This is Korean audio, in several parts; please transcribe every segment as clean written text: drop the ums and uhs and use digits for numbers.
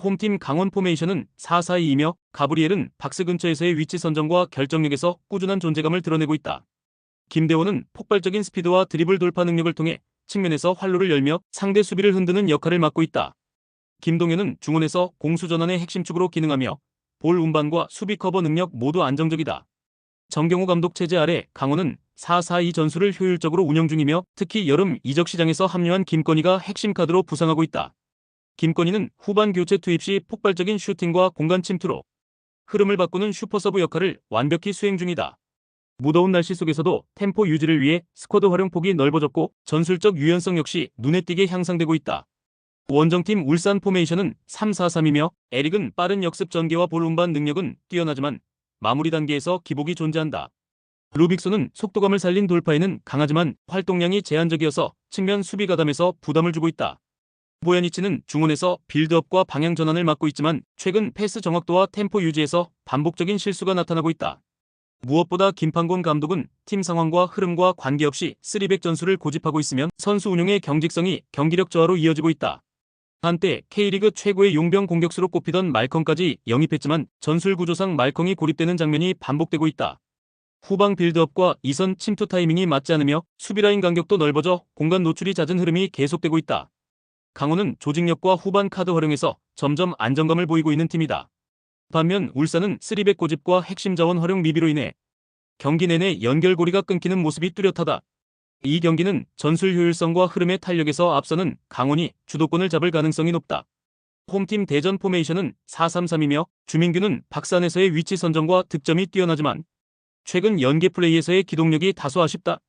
홈팀 강원 포메이션은 4-4-2이며 가브리엘은 박스 근처에서의 위치 선정과 결정력에서 꾸준한 존재감을 드러내고 있다. 김대호는 폭발적인 스피드와 드리블 돌파 능력을 통해 측면에서 활로를 열며 상대 수비를 흔드는 역할을 맡고 있다. 김동현은 중원에서 공수 전환의 핵심축으로 기능하며 볼 운반과 수비 커버 능력 모두 안정적이다. 정경호 감독 체제 아래 강원은 4-4-2 전술을 효율적으로 운영 중이며 특히 여름 이적 시장에서 합류한 김건희가 핵심 카드로 부상하고 있다. 김건희는 후반 교체 투입 시 폭발적인 슈팅과 공간 침투로 흐름을 바꾸는 슈퍼서브 역할을 완벽히 수행 중이다. 무더운 날씨 속에서도 템포 유지를 위해 스쿼드 활용폭이 넓어졌고 전술적 유연성 역시 눈에 띄게 향상되고 있다. 원정팀 울산 포메이션은 3-4-3이며 에릭은 빠른 역습 전개와 볼 운반 능력은 뛰어나지만 마무리 단계에서 기복이 존재한다. 루빅손은 속도감을 살린 돌파에는 강하지만 활동량이 제한적이어서 측면 수비 가담에서 부담을 주고 있다. 보야니치는 중원에서 빌드업과 방향 전환을 맡고 있지만 최근 패스 정확도와 템포 유지에서 반복적인 실수가 나타나고 있다. 무엇보다 김판곤 감독은 팀 상황과 흐름과 관계없이 3백 전술을 고집하고 있으면 선수 운용의 경직성이 경기력 저하로 이어지고 있다. 한때 K리그 최고의 용병 공격수로 꼽히던 말컹까지 영입했지만 전술 구조상 말컹이 고립되는 장면이 반복되고 있다. 후방 빌드업과 이선 침투 타이밍이 맞지 않으며 수비라인 간격도 넓어져 공간 노출이 잦은 흐름이 계속되고 있다. 강원은 조직력과 후반 카드 활용에서 점점 안정감을 보이고 있는 팀이다. 반면 울산은 3백 고집과 핵심 자원 활용 미비로 인해 경기 내내 연결고리가 끊기는 모습이 뚜렷하다. 이 경기는 전술 효율성과 흐름의 탄력에서 앞서는 강원이 주도권을 잡을 가능성이 높다. 홈팀 대전 포메이션은 4-3-3이며 주민규는 박산에서의 위치 선정과 득점이 뛰어나지만 최근 연계 플레이에서의 기동력이 다소 아쉽다.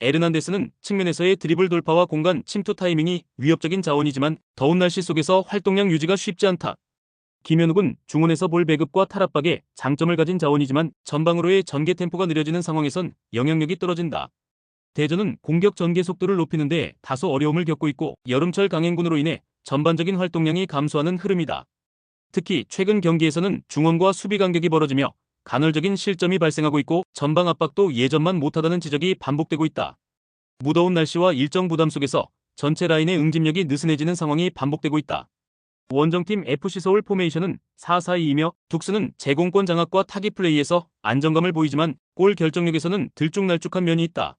에르난데스는 측면에서의 드리블 돌파와 공간 침투 타이밍이 위협적인 자원이지만 더운 날씨 속에서 활동량 유지가 쉽지 않다. 김현욱은 중원에서 볼 배급과 탈압박에 장점을 가진 자원이지만 전방으로의 전개 템포가 느려지는 상황에선 영향력이 떨어진다. 대전은 공격 전개 속도를 높이는 데 다소 어려움을 겪고 있고 여름철 강행군으로 인해 전반적인 활동량이 감소하는 흐름이다. 특히 최근 경기에서는 중원과 수비 간격이 벌어지며 간헐적인 실점이 발생하고 있고 전방 압박도 예전만 못하다는 지적이 반복되고 있다. 무더운 날씨와 일정 부담 속에서 전체 라인의 응집력이 느슨해지는 상황이 반복되고 있다. 원정팀 FC서울 포메이션은 4-4-2이며 둑스는 제공권 장악과 타깃 플레이에서 안정감을 보이지만 골 결정력에서는 들쭉날쭉한 면이 있다.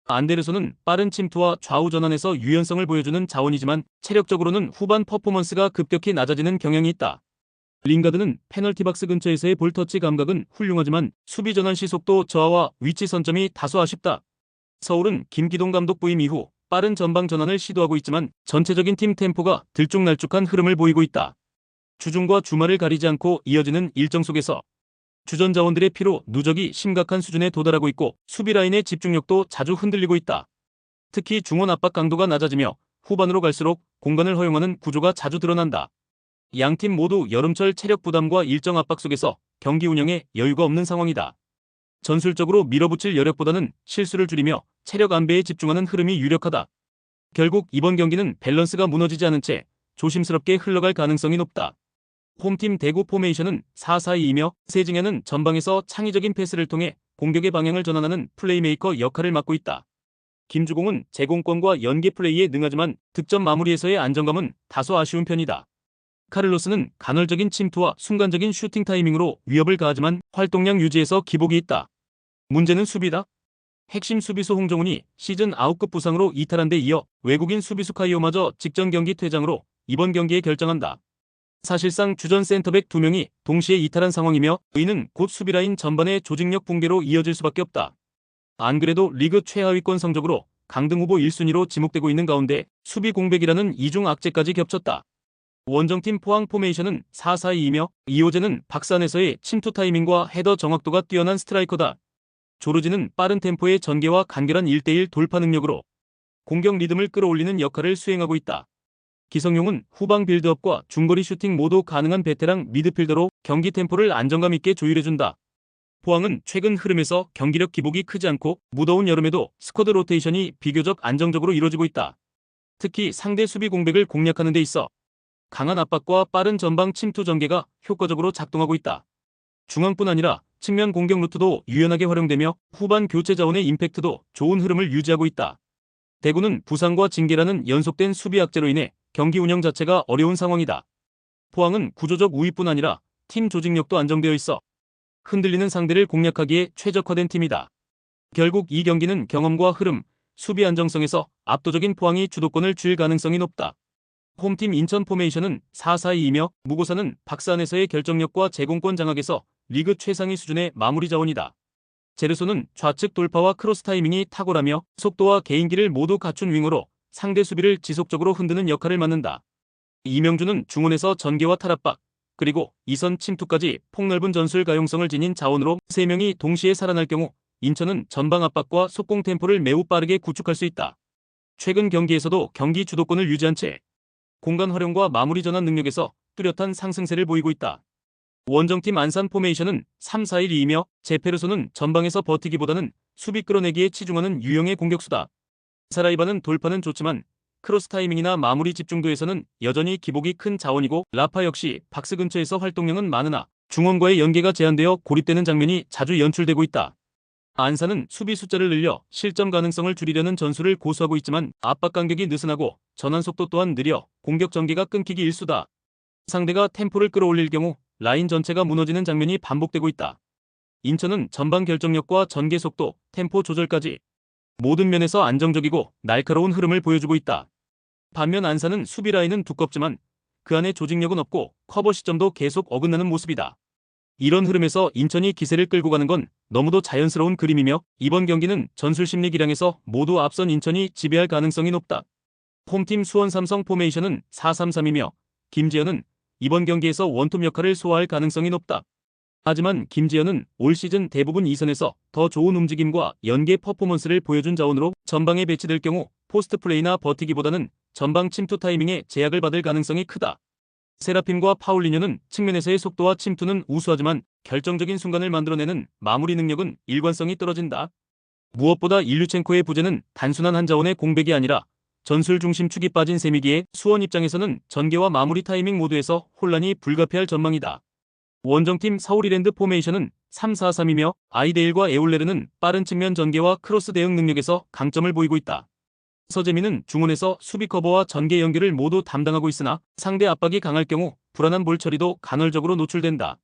안데르손은 빠른 침투와 좌우 전환에서 유연성을 보여주는 자원이지만 체력적으로는 후반 퍼포먼스가 급격히 낮아지는 경향이 있다. 링가드는 페널티 박스 근처에서의 볼터치 감각은 훌륭하지만 수비 전환 시속도 저하와 위치 선점이 다소 아쉽다. 서울은 김기동 감독 부임 이후 빠른 전방 전환을 시도하고 있지만 전체적인 팀 템포가 들쭉날쭉한 흐름을 보이고 있다. 주중과 주말을 가리지 않고 이어지는 일정 속에서 주전 자원들의 피로 누적이 심각한 수준에 도달하고 있고 수비 라인의 집중력도 자주 흔들리고 있다. 특히 중원 압박 강도가 낮아지며 후반으로 갈수록 공간을 허용하는 구조가 자주 드러난다. 양팀 모두 여름철 체력 부담과 일정 압박 속에서 경기 운영에 여유가 없는 상황이다. 전술적으로 밀어붙일 여력보다는 실수를 줄이며 체력 안배에 집중하는 흐름이 유력하다. 결국 이번 경기는 밸런스가 무너지지 않은 채 조심스럽게 흘러갈 가능성이 높다. 홈팀 대구 포메이션은 4-4-2이며 세징야는 전방에서 창의적인 패스를 통해 공격의 방향을 전환하는 플레이메이커 역할을 맡고 있다. 김주공은 제공권과 연계 플레이에 능하지만 득점 마무리에서의 안정감은 다소 아쉬운 편이다. 카를로스는 간헐적인 침투와 순간적인 슈팅 타이밍으로 위협을 가하지만 활동량 유지에서 기복이 있다. 문제는 수비다. 핵심 수비수 홍정훈이 시즌 9급 부상으로 이탈한 데 이어 외국인 수비수 카이오마저 직전 경기 퇴장으로 이번 경기에 결정한다. 사실상 주전 센터백 2명이 동시에 이탈한 상황이며 이는 곧 수비라인 전반의 조직력 붕괴로 이어질 수밖에 없다. 안 그래도 리그 최하위권 성적으로 강등 후보 1순위로 지목되고 있는 가운데 수비 공백이라는 이중 악재까지 겹쳤다. 원정팀 포항 포메이션은 4-4-2이며 이호재는 박산에서의 침투 타이밍과 헤더 정확도가 뛰어난 스트라이커다. 조르지는 빠른 템포의 전개와 간결한 1대1 돌파 능력으로 공격 리듬을 끌어올리는 역할을 수행하고 있다. 기성용은 후방 빌드업과 중거리 슈팅 모두 가능한 베테랑 미드필더로 경기 템포를 안정감 있게 조율해준다. 포항은 최근 흐름에서 경기력 기복이 크지 않고 무더운 여름에도 스쿼드 로테이션이 비교적 안정적으로 이루어지고 있다. 특히 상대 수비 공백을 공략하는 데 있어 강한 압박과 빠른 전방 침투 전개가 효과적으로 작동하고 있다. 중앙뿐 아니라 측면 공격 루트도 유연하게 활용되며 후반 교체 자원의 임팩트도 좋은 흐름을 유지하고 있다. 대구는 부상과 징계라는 연속된 수비 악재로 인해 경기 운영 자체가 어려운 상황이다. 포항은 구조적 우위뿐 아니라 팀 조직력도 안정되어 있어 흔들리는 상대를 공략하기에 최적화된 팀이다. 결국 이 경기는 경험과 흐름, 수비 안정성에서 압도적인 포항이 주도권을 쥘 가능성이 높다. 홈팀 인천 포메이션은 4-4-2이며 무고사는 박스 안에서의 결정력과 제공권 장악에서 리그 최상위 수준의 마무리 자원이다. 제르소는 좌측 돌파와 크로스 타이밍이 탁월하며 속도와 개인기를 모두 갖춘 윙어로 상대 수비를 지속적으로 흔드는 역할을 맡는다. 이명주는 중원에서 전개와 탈압박, 그리고 이선 침투까지 폭넓은 전술 가용성을 지닌 자원으로 3명이 동시에 살아날 경우 인천은 전방 압박과 속공 템포를 매우 빠르게 구축할 수 있다. 최근 경기에서도 경기 주도권을 유지한 채 공간 활용과 마무리 전환 능력에서 뚜렷한 상승세를 보이고 있다. 원정팀 안산 포메이션은 3-4-1-2이며 제페르소는 전방에서 버티기보다는 수비 끌어내기에 치중하는 유형의 공격수다. 사라이바는 돌파는 좋지만 크로스 타이밍이나 마무리 집중도에서는 여전히 기복이 큰 자원이고 라파 역시 박스 근처에서 활동량은 많으나 중원과의 연계가 제한되어 고립되는 장면이 자주 연출되고 있다. 안산은 수비 숫자를 늘려 실점 가능성을 줄이려는 전술을 고수하고 있지만 압박 간격이 느슨하고 전환 속도 또한 느려 공격 전개가 끊기기 일쑤다. 상대가 템포를 끌어올릴 경우 라인 전체가 무너지는 장면이 반복되고 있다. 인천은 전방 결정력과 전개 속도, 템포 조절까지 모든 면에서 안정적이고 날카로운 흐름을 보여주고 있다. 반면 안산은 수비 라인은 두껍지만 그 안에 조직력은 없고 커버 시점도 계속 어긋나는 모습이다. 이런 흐름에서 인천이 기세를 끌고 가는 건 너무도 자연스러운 그림이며 이번 경기는 전술 심리 기량에서 모두 앞선 인천이 지배할 가능성이 높다. 홈팀 수원 삼성 포메이션은 4-3-3이며 김지현은 이번 경기에서 원톱 역할을 소화할 가능성이 높다. 하지만 김지현은 올 시즌 대부분 2선에서 더 좋은 움직임과 연계 퍼포먼스를 보여준 자원으로 전방에 배치될 경우 포스트 플레이나 버티기보다는 전방 침투 타이밍에 제약을 받을 가능성이 크다. 세라핌과 파울리뉴는 측면에서의 속도와 침투는 우수하지만 결정적인 순간을 만들어내는 마무리 능력은 일관성이 떨어진다. 무엇보다 일류첸코의 부재는 단순한 한 자원의 공백이 아니라 전술 중심 축이 빠진 셈이기에 수원 입장에서는 전개와 마무리 타이밍 모두에서 혼란이 불가피할 전망이다. 원정팀 서울이랜드 포메이션은 3-4-3이며 아이데일과 에올레르는 빠른 측면 전개와 크로스 대응 능력에서 강점을 보이고 있다. 서재민은 중원에서 수비 커버와 전개 연결을 모두 담당하고 있으나 상대 압박이 강할 경우 불안한 볼 처리도 간헐적으로 노출된다.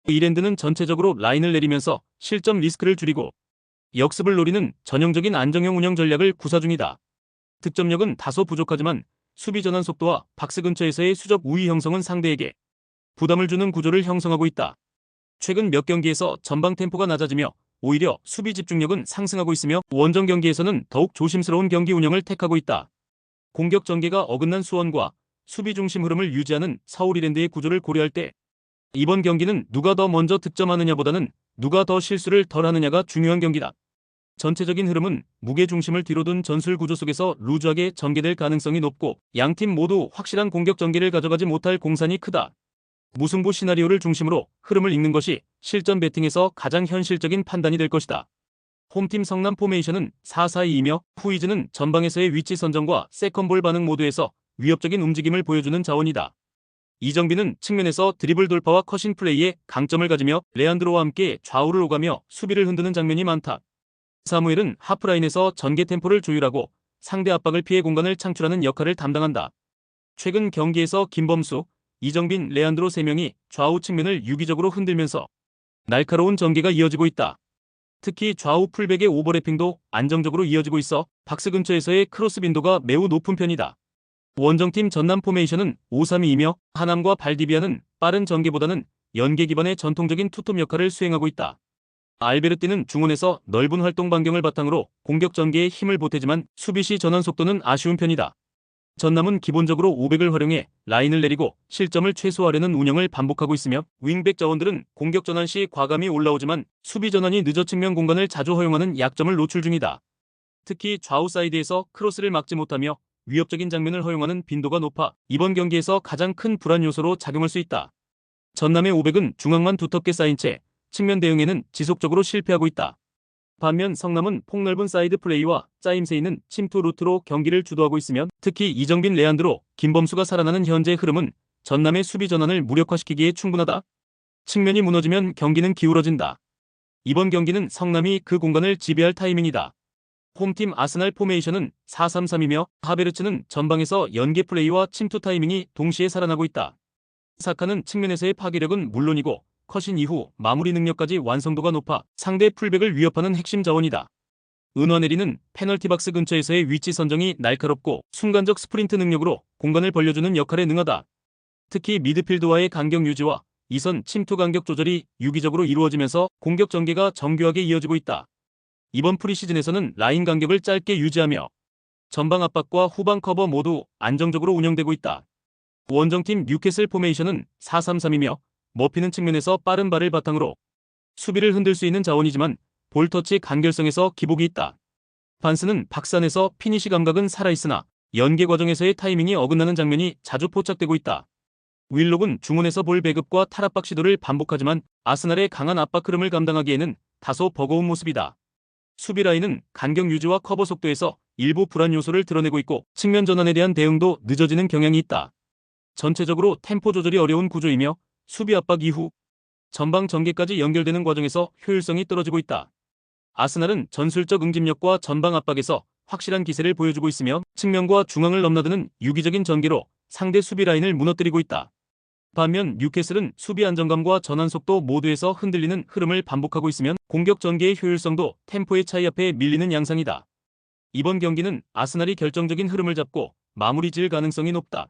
이랜드는 전체적으로 라인을 내리면서 실점 리스크를 줄이고 역습을 노리는 전형적인 안정형 운영 전략을 구사 중이다. 득점력은 다소 부족하지만 수비 전환 속도와 박스 근처에서의 수적 우위 형성은 상대에게 부담을 주는 구조를 형성하고 있다. 최근 몇 경기에서 전방 템포가 낮아지며 오히려 수비 집중력은 상승하고 있으며 원정 경기에서는 더욱 조심스러운 경기 운영을 택하고 있다. 공격 전개가 어긋난 수원과 수비 중심 흐름을 유지하는 서울이랜드의 구조를 고려할 때 이번 경기는 누가 더 먼저 득점하느냐보다는 누가 더 실수를 덜 하느냐가 중요한 경기다. 전체적인 흐름은 무게 중심을 뒤로 둔 전술 구조 속에서 루즈하게 전개될 가능성이 높고 양팀 모두 확실한 공격 전개를 가져가지 못할 공산이 크다. 무승부 시나리오를 중심으로 흐름을 읽는 것이 실전 배팅에서 가장 현실적인 판단이 될 것이다. 홈팀 성남 포메이션은 4-4-2이며 후이즈는 전방에서의 위치 선정과 세컨볼 반응 모두에서 위협적인 움직임을 보여주는 자원이다. 이정빈은 측면에서 드리블 돌파와 컷인 플레이에 강점을 가지며 레안드로와 함께 좌우를 오가며 수비를 흔드는 장면이 많다. 사무엘은 하프라인에서 전개 템포를 조율하고 상대 압박을 피해 공간을 창출하는 역할을 담당한다. 최근 경기에서 김범수, 이정빈, 레안드로 3명이 좌우 측면을 유기적으로 흔들면서 날카로운 전개가 이어지고 있다. 특히 좌우 풀백의 오버래핑도 안정적으로 이어지고 있어 박스 근처에서의 크로스 빈도가 매우 높은 편이다. 원정팀 전남 포메이션은 5-3-2이며 하남과 발디비아는 빠른 전개보다는 연계 기반의 전통적인 투톱 역할을 수행하고 있다. 알베르티는 중원에서 넓은 활동 반경을 바탕으로 공격 전개에 힘을 보태지만 수비 시 전환 속도는 아쉬운 편이다. 전남은 기본적으로 500을 활용해 라인을 내리고 실점을 최소화하려는 운영을 반복하고 있으며 윙백 자원들은 공격 전환 시 과감히 올라오지만 수비 전환이 늦어 측면 공간을 자주 허용하는 약점을 노출 중이다. 특히 좌우 사이드에서 크로스를 막지 못하며 위협적인 장면을 허용하는 빈도가 높아 이번 경기에서 가장 큰 불안 요소로 작용할 수 있다. 전남의 500은 중앙만 두텁게 쌓인 채 측면 대응에는 지속적으로 실패하고 있다. 반면 성남은 폭넓은 사이드 플레이와 짜임새 있는 침투 루트로 경기를 주도하고 있으며 특히 이정빈, 레안드로, 김범수가 살아나는 현재 흐름은 전남의 수비 전환을 무력화시키기에 충분하다. 측면이 무너지면 경기는 기울어진다. 이번 경기는 성남이 그 공간을 지배할 타이밍이다. 홈팀 아스날 포메이션은 4-3-3이며 하베르츠는 전방에서 연계 플레이와 침투 타이밍이 동시에 살아나고 있다. 사카는 측면에서의 파괴력은 물론이고 컷인 이후 마무리 능력까지 완성도가 높아 상대 풀백을 위협하는 핵심 자원이다. 은화내리는 페널티 박스 근처에서의 위치 선정이 날카롭고 순간적 스프린트 능력으로 공간을 벌려주는 역할에 능하다. 특히 미드필드와의 간격 유지와 이선 침투 간격 조절이 유기적으로 이루어지면서 공격 전개가 정교하게 이어지고 있다. 이번 프리시즌에서는 라인 간격을 짧게 유지하며 전방 압박과 후방 커버 모두 안정적으로 운영되고 있다. 원정팀 뉴캐슬 포메이션은 4-3-3이며 머피는 측면에서 빠른 발을 바탕으로 수비를 흔들 수 있는 자원이지만 볼터치 간결성에서 기복이 있다. 반스는 박산에서 피니시 감각은 살아있으나 연계 과정에서의 타이밍이 어긋나는 장면이 자주 포착되고 있다. 윌록은 중원에서 볼 배급과 탈압박 시도를 반복하지만 아스날의 강한 압박 흐름을 감당하기에는 다소 버거운 모습이다. 수비 라인은 간격 유지와 커버 속도에서 일부 불안 요소를 드러내고 있고 측면 전환에 대한 대응도 늦어지는 경향이 있다. 전체적으로 템포 조절이 어려운 구조이며 수비 압박 이후 전방 전개까지 연결되는 과정에서 효율성이 떨어지고 있다. 아스날은 전술적 응집력과 전방 압박에서 확실한 기세를 보여주고 있으며 측면과 중앙을 넘나드는 유기적인 전개로 상대 수비 라인을 무너뜨리고 있다. 반면 뉴캐슬은 수비 안정감과 전환 속도 모두에서 흔들리는 흐름을 반복하고 있으면 공격 전개의 효율성도 템포의 차이 앞에 밀리는 양상이다. 이번 경기는 아스날이 결정적인 흐름을 잡고 마무리 지을 가능성이 높다.